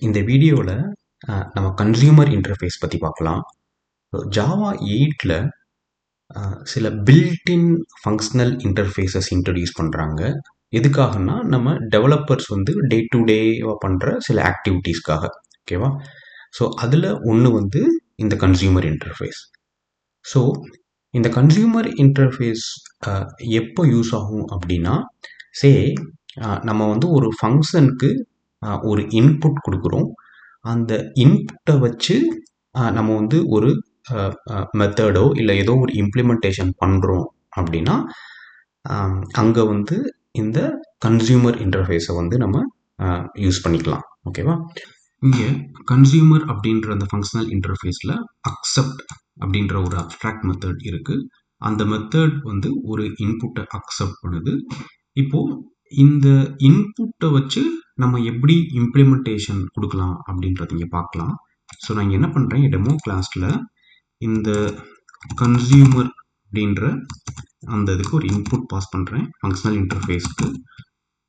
இந்த வீடியோவில் நம்ம கன்சியூமர் இன்டர்ஃபேஸ் பற்றி பார்க்கலாம். ஜாவா 8ல் சில பில்டின் ஃபங்க்ஷனல் இன்டர்ஃபேஸஸ் இன்ட்ரடியூஸ் பண்ணுறாங்க. எதுக்காகனா நம்ம டெவலப்பர்ஸ் வந்து டே டு டேவாக பண்ணுற சில ஆக்டிவிட்டீஸ்க்காக. ஓகேவா? ஸோ அதில் ஒன்று வந்து இந்த கன்சியூமர் இன்டர்ஃபேஸ். ஸோ இந்த கன்சியூமர் இன்டர்ஃபேஸ் எப்போ யூஸ் ஆகும் அப்படின்னா, நம்ம வந்து ஒரு ஃபங்க்ஷனுக்கு ஒரு இன்புட் கொடுக்குறோம். அந்த இன்புட்டை வச்சு நம்ம வந்து ஒரு மெத்தடோ இல்லை ஏதோ ஒரு இம்ப்ளிமெண்டேஷன் பண்ணுறோம் அப்படின்னா அங்கே வந்து இந்த கன்சியூமர் இன்டர்ஃபேஸை வந்து நம்ம யூஸ் பண்ணிக்கலாம். ஓகேவா? இங்கே கன்சியூமர் அப்படின்ற அந்த ஃபங்க்ஷனல் இன்டர்ஃபேஸில் அக்செப்ட் அப்படின்ற ஒரு அப்ஸ்ட்ராக்ட் மெத்தட் இருக்குது. அந்த மெத்தட் வந்து ஒரு இன்புட்டை அக்செப்ட் பண்ணுது. இப்போது இந்த இன்புட்டை வச்சு நம்ம எப்படி இம்ப்ளிமெண்டேஷன் கொடுக்கலாம் அப்படின்றத இங்கே பார்க்கலாம். ஸோ நான் இங்கே என்ன பண்ணுறேன், டெமோ கிளாஸில் இந்த கன்சியூமர் அப்படின்ற அந்த இதுக்கு ஒரு இன்புட் பாஸ் பண்ணுறேன் ஃபங்க்ஷனல் இன்டர்ஃபேஸ்க்கு.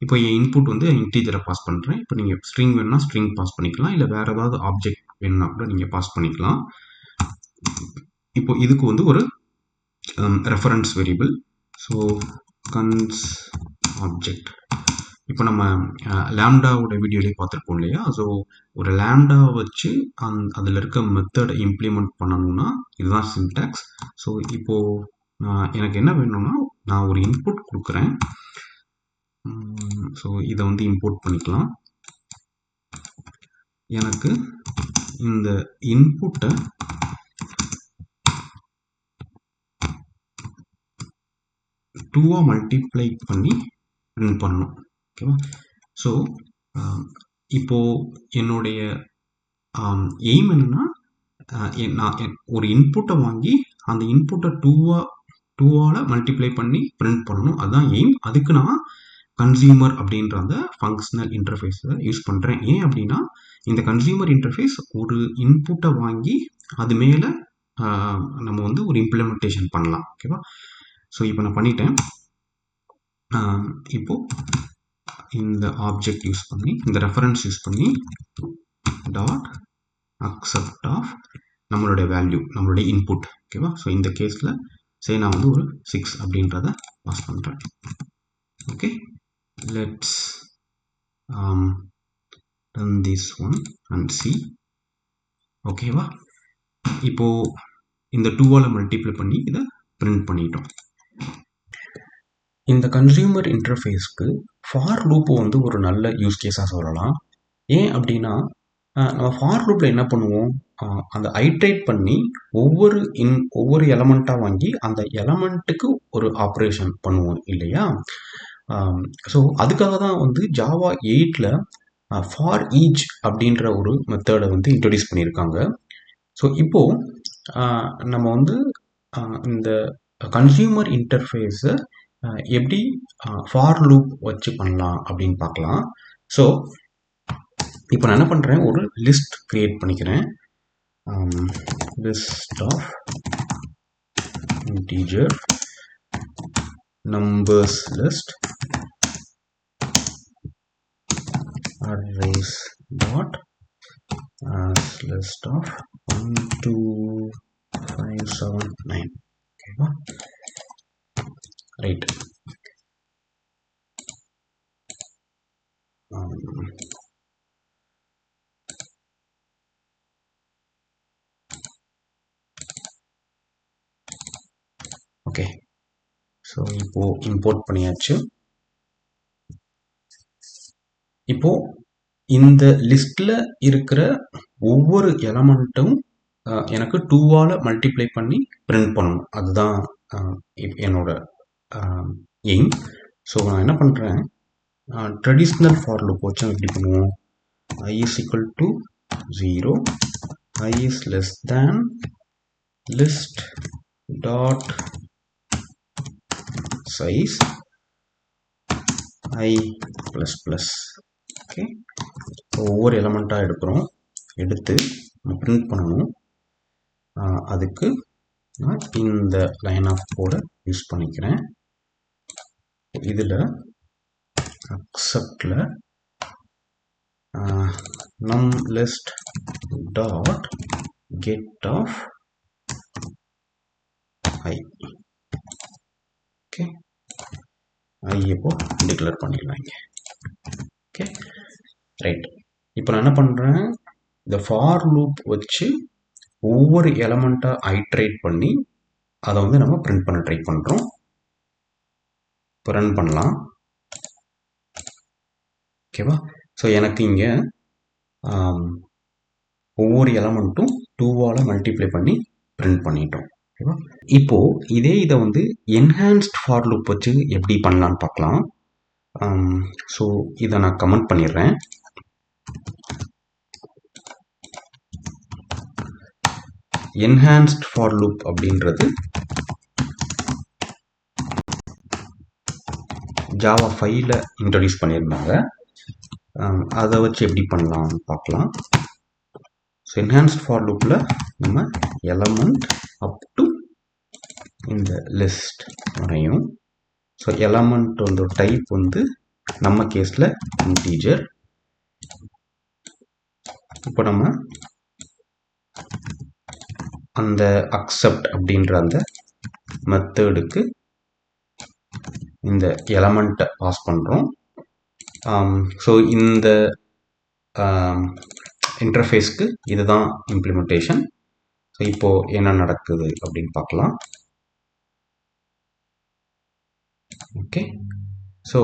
இப்போ என் இன்புட் வந்து இன்டீஜரை பாஸ் பண்ணுறேன். இப்போ நீங்கள் ஸ்ட்ரிங் வேணுன்னா ஸ்ட்ரிங் பாஸ் பண்ணிக்கலாம், இல்லை வேறு ஏதாவது ஆப்ஜெக்ட் வேணுன்னா கூட நீங்கள் பாஸ் பண்ணிக்கலாம். இப்போ இதுக்கு வந்து ஒரு reference variable. So cons object. இப்போ நம்ம லேம்டாவோட வீடியோலேயே பார்த்துருப்போம் இல்லையா? ஸோ ஒரு லேம்டா வச்சு அதில் இருக்க மெத்தடை இம்ப்ளிமெண்ட் பண்ணணும்னா இதுதான் சின்டாக்ஸ். ஸோ இப்போது எனக்கு என்ன வேணும்னா, நான் ஒரு இன்புட் கொடுக்குறேன். ஸோ இதை வந்து இம்போர்ட் பண்ணிக்கலாம். எனக்கு இந்த இன்புட்டை டூவாக மல்டிப்ளை பண்ணி பிரிண்ட் பண்ணணும். ஓகேவா? ஸோ இப்போது என்னுடைய எய்ம் என்னென்னா, நான் ஒரு இன்புட்டை வாங்கி அந்த இன்புட்டை டூவால் மல்டிப்ளை பண்ணி பிரிண்ட் பண்ணணும். அதுதான் எய்ம். அதுக்கு நான் கன்சியூமர் அப்படின்ற அந்த ஃபங்க்ஷனல் இன்டர்ஃபேஸை யூஸ் பண்ணுறேன். ஏன் அப்படின்னா, இந்த கன்சியூமர் இன்டர்ஃபேஸ் ஒரு இன்புட்டை வாங்கி அது மேலே நம்ம வந்து ஒரு இம்ப்ளிமெண்டேஷன் பண்ணலாம். ஓகேவா? ஸோ இப்போ நான் பண்ணிட்டேன். இப்போது இந்த ஆப்ஜெக்ட் யூஸ் பண்ணி, இந்த ரெஃபரன்ஸ் யூஸ் பண்ணி டாட் அக்செப்ட் ஆஃப் நம்மளுடைய வேல்யூ, நம்மளுடைய இன்புட். ஓகேவா? ஸோ இந்த கேஸில் நான் வந்து ஒரு 6 அப்படின்றத பாஸ் பண்ணுறேன். Okay, let's run this one and see. ஓகேவா? இப்போது இந்த 2ஆல் மல்டிப்ளை பண்ணி இதை பிரிண்ட் பண்ணிட்டோம். இந்த கன்சியூமர் இன்டர்ஃபேஸ்க்கு ஃபார் லூப் வந்து ஒரு நல்ல யூஸ் கேஸாக சொல்லலாம். ஏன் அப்படின்னா, நம்ம ஃபார் லூப்பில் என்ன பண்ணுவோம், அந்த ஐட்ரேட் பண்ணி ஒவ்வொரு எலமெண்ட்டாக வாங்கி அந்த எலமெண்ட்டுக்கு ஒரு ஆப்ரேஷன் பண்ணுவோம் இல்லையா? ஸோ அதுக்காக தான் வந்து ஜாவா 8ல் ஃபார் ஈச் அப்படின்ற ஒரு மெத்தடை வந்து இன்ட்ரடியூஸ் பண்ணியிருக்காங்க. ஸோ இப்போது நம்ம வந்து இந்த கன்சியூமர் இன்டர்ஃபேஸை எப்படி ஃபார் லூப் வச்சு பண்ணலாம் அப்படின்னு பார்க்கலாம். ஸோ இப்போ நான் என்ன பண்ணுறேன், ஒரு லிஸ்ட் கிரியேட் பண்ணிக்கிறேன். List of integer numbers list arrays dot as list of 1 2 5 7 9. ஓகேவா? ரைட். ஓகே, ஸோ இப்போது இம்போர்ட் பண்ணியாச்சு. இப்போது இந்த லிஸ்ட்டில் இருக்கிற ஒவ்வொரு எலமெண்ட்டும் எனக்கு 2ஆல் மல்டிப்ளை பண்ணி பிரிண்ட் பண்ணணும். அதுதான் என்னோட எய்ம். ஸோ நான் என்ன பண்ணுறேன், ட்ரெடிஷ்னல் ஃபார் லூப் வச்சு எப்படி பண்ணுவோம், I is equal to 0, I is less than list dot size I plus plus. Okay, ஒவ்வொரு எலமெண்ட்டாக எடுத்து பிரிண்ட் பண்ணணும். அதுக்கு நான் இந்த லைன் ஆஃப் கோடை யூஸ் பண்ணிக்கிறேன். இதில் அக்செப்டில் num list dot get of I. Okay, I இப்போ டிக்ளேர் பண்ணிடலாம் இங்கே. Okay, right. இப்போ நான் என்ன பண்ணுறேன், இந்த ஃபார் லூப் வச்சு ஒவ்வொரு எலமெண்ட்டாக ஐட்ரேட் பண்ணி அதை வந்து நம்ம பிரிண்ட் பண்ண ட்ரை பண்ணுறோம். இப்போ ரன் பண்ணலாம். ஓகேவா? ஸோ எனக்கு இங்கே ஒவ்வொரு எலமெண்ட்டும் 2ஆல் மல்டிப்ளை பண்ணி பிரிண்ட் பண்ணிட்டோம். ஓகேவா? இப்போது இதை வந்து என்ஹான்ஸ்ட் ஃபார் லூப் வச்சு எப்படி பண்ணலான்னு பார்க்கலாம். ஸோ இதை நான் கமெண்ட் பண்ணிடுறேன். என்ஹான்ஸ்ட் ஃபார் லூப் அப்படின்றது ஜாவா 5ல் இன்ட்ரடியூஸ் பண்ணியிருந்தாங்க. அதை வச்சு எப்படி பண்ணலாம்னு பார்க்கலாம். ஸோ என்ஹான்ஸ்ட் ஃபார் லூப்பில் நம்ம எலமெண்ட் அப் டு இந்த லிஸ்ட் வரையும். ஸோ எலமெண்ட் வந்து டைப் வந்து நம்ம கேஸில் இன்டீஜர். இப்போ நம்ம அந்த அக்செப்ட் அப்படின்ற அந்த மெத்தடுக்கு இந்த எலமெண்ட்டை பாஸ் பண்ணுறோம். ஸோ இந்த இன்டர்ஃபேஸ்க்கு இதுதான் இம்ப்ளிமெண்டேஷன். ஸோ இப்போது என்ன நடக்குது அப்படின்னு பார்க்கலாம். ஓகே, ஸோ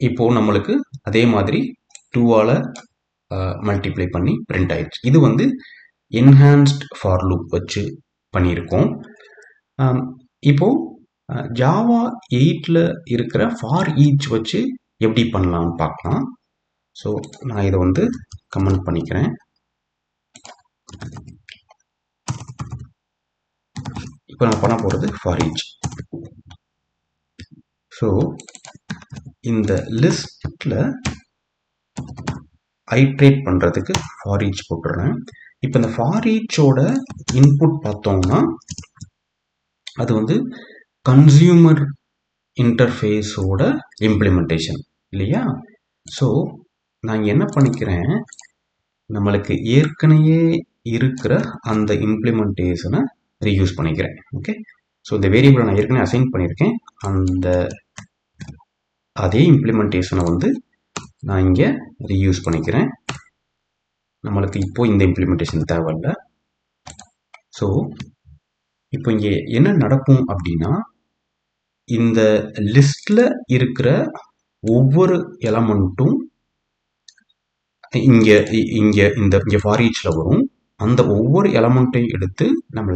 இப்போது நம்மளுக்கு அதே மாதிரி 2ஆல் மல்டிப்ளை பண்ணி பிரிண்ட் ஆயிடுச்சு. இது வந்து என்ஹான்ஸ்ட் ஃபார் லூப் வச்சு பண்ணியிருக்கோம். இப்போது ஜாவா 8ல் இருக்கிற ஃபார் ஈச் வச்சு எப்படி பண்ணலாம்னு பார்க்கலாம். ஸோ நான் இதை வந்து கமெண்ட் பண்ணிக்கிறேன். இப்போ நான் பண்ண போகிறது ஃபார் ஈச். ஸோ இந்த லிஸ்ட்டில் ஐட்ரேட் பண்ணுறதுக்கு ஃபார் ஈச் போட்டுடுறேன். இப்போ இந்த ஃபார் ஈச்சோட இன்புட் பார்த்தோம்னா அது வந்து கன்சியூமர் இன்டர்ஃபேஸோட இம்ப்ளிமெண்டேஷன் இல்லையா? ஸோ நான் என்ன பண்ணிக்கிறேன், நம்மளுக்கு ஏற்கனவே இருக்கிற அந்த இம்ப்ளிமெண்டேஷனை ரீயூஸ் பண்ணிக்கிறேன். ஓகே, ஸோ இந்த வேரியபிளை நான் ஏற்கனவே அசைன் பண்ணியிருக்கேன். அந்த அதே இம்ப்ளிமெண்டேஷனை வந்து நான் இங்கே ரீயூஸ் பண்ணிக்கிறேன். நம்மளுக்கு இப்போ இந்த இம்ப்ளிமெண்டேஷன் தேவையில்லை. ஸோ இப்போ இங்கே என்ன நடக்கும் அப்படின்னா, இந்த லிஸ்டில் இருக்கிற ஒவ்வொரு எலமெண்ட்டும் இங்கே ஃபார் ஈச்சில் வரும். அந்த ஒவ்வொரு எலமெண்ட்டையும் எடுத்து நம்ம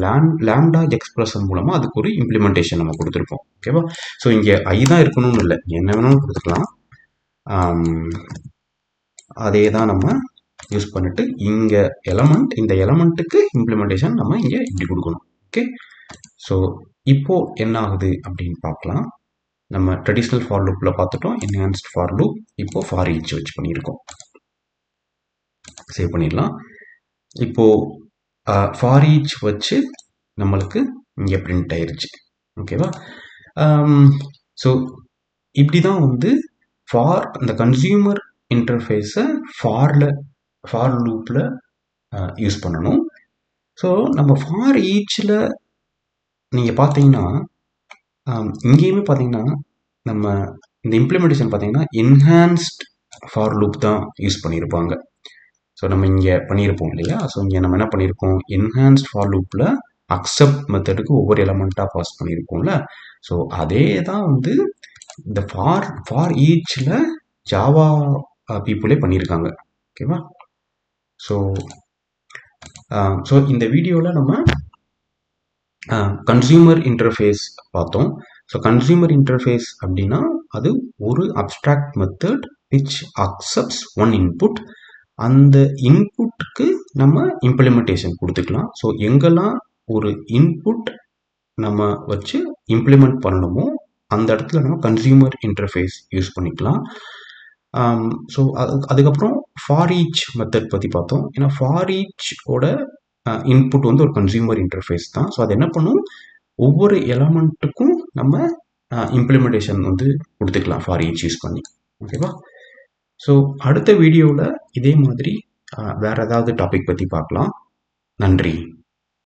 லாம்டா எக்ஸ்பிரஷன் மூலமாக அதுக்கு ஒரு இம்ப்ளிமெண்டேஷன் நம்ம கொடுத்துருப்போம். ஓகேவா? ஸோ இங்கே ஐ தான் இருக்கணும்னு இல்லை, என்ன வேணாலும் கொடுத்துக்கலாம். அதே தான் நம்ம யூஸ் பண்ணிட்டு இங்கே இந்த எலமெண்ட்டுக்கு இம்ப்ளிமெண்டேஷன் நம்ம இங்கே இப்படி கொடுக்கணும். ஓகே, ஸோ இப்போது என்ன ஆகுது அப்படின்னு பார்க்கலாம். நம்ம ட்ரெடிஷ்னல் ஃபார் லூப்பில் பார்த்துட்டோம், என்ஹான்ஸ்ட் ஃபார் லூப். இப்போது ஃபார் ஈச் வச்சு பண்ணியிருக்கோம். சேவ் பண்ணிடலாம். இப்போது ஃபார் ஈச் வச்சு நம்மளுக்கு இங்கே பிரிண்ட் ஆயிடுச்சு. ஓகேவா? ஸோ இப்படி தான் வந்து அந்த கன்சியூமர் இன்டர்ஃபேஸை ஃபார் லூப்பில் யூஸ் பண்ணணும். ஸோ நம்ம ஃபார் ஈச்சில் நீங்கள் பார்த்தீங்கன்னா இங்கேயுமே பார்த்தீங்கன்னா நம்ம இந்த இம்ப்ளிமெண்டேஷன் பார்த்தீங்கன்னா என்ஹான்ஸ்ட் ஃபார் லூப் தான் யூஸ் பண்ணியிருப்பாங்க. ஸோ நம்ம இங்கே பண்ணியிருப்போம் இல்லையா? ஸோ இங்கே நம்ம என்ன பண்ணியிருக்கோம், என்ஹான்ஸ்ட் ஃபார் லூப்பில் அக்செப்ட் மெத்தடுக்கு ஒவ்வொரு எலமெண்ட்டாக பாஸ் பண்ணியிருக்கோம்ல. ஸோ அதே தான் வந்து இந்த ஃபார் ஈச்சில் ஜாவா பீப்புளே பண்ணியிருக்காங்க. ஓகேவா? ஸோ இந்த வீடியோவில் நம்ம கன்சியூமர் இன்டர்ஃபேஸ் பார்த்தோம். ஸோ கன்சியூமர் இன்டர்ஃபேஸ் அப்படின்னா அது ஒரு abstract method which accepts one input. அந்த இன்புட்டுக்கு நம்ம இம்ப்ளிமெண்டேஷன் கொடுத்துக்கலாம். ஸோ எங்கெல்லாம் ஒரு இன்புட் நம்ம வச்சு இம்ப்ளிமெண்ட் பண்ணணுமோ அந்த இடத்துல நம்ம கன்சியூமர் இன்டர்ஃபேஸ் யூஸ் பண்ணிக்கலாம். ஸோ அதுக்கப்புறம் ஃபார் ஈச் மெத்தட் பற்றி பார்த்தோம். ஏன்னா ஃபார் ஈச்சோட இன்புட் வந்து ஒரு கன்சியூமர் இன்டர்ஃபேஸ் தான். ஸோ அது என்ன பண்ணும், ஒவ்வொரு எலமெண்ட்டுக்கும் நம்ம இம்ப்ளிமெண்டேஷன் வந்து கொடுத்துக்கலாம் ஃபார் ஈச் யூஸ் பண்ணி. ஓகேவா? ஸோ அடுத்த வீடியோவில் இதே மாதிரி வேறு ஏதாவது டாபிக் பற்றி பார்க்கலாம். நன்றி.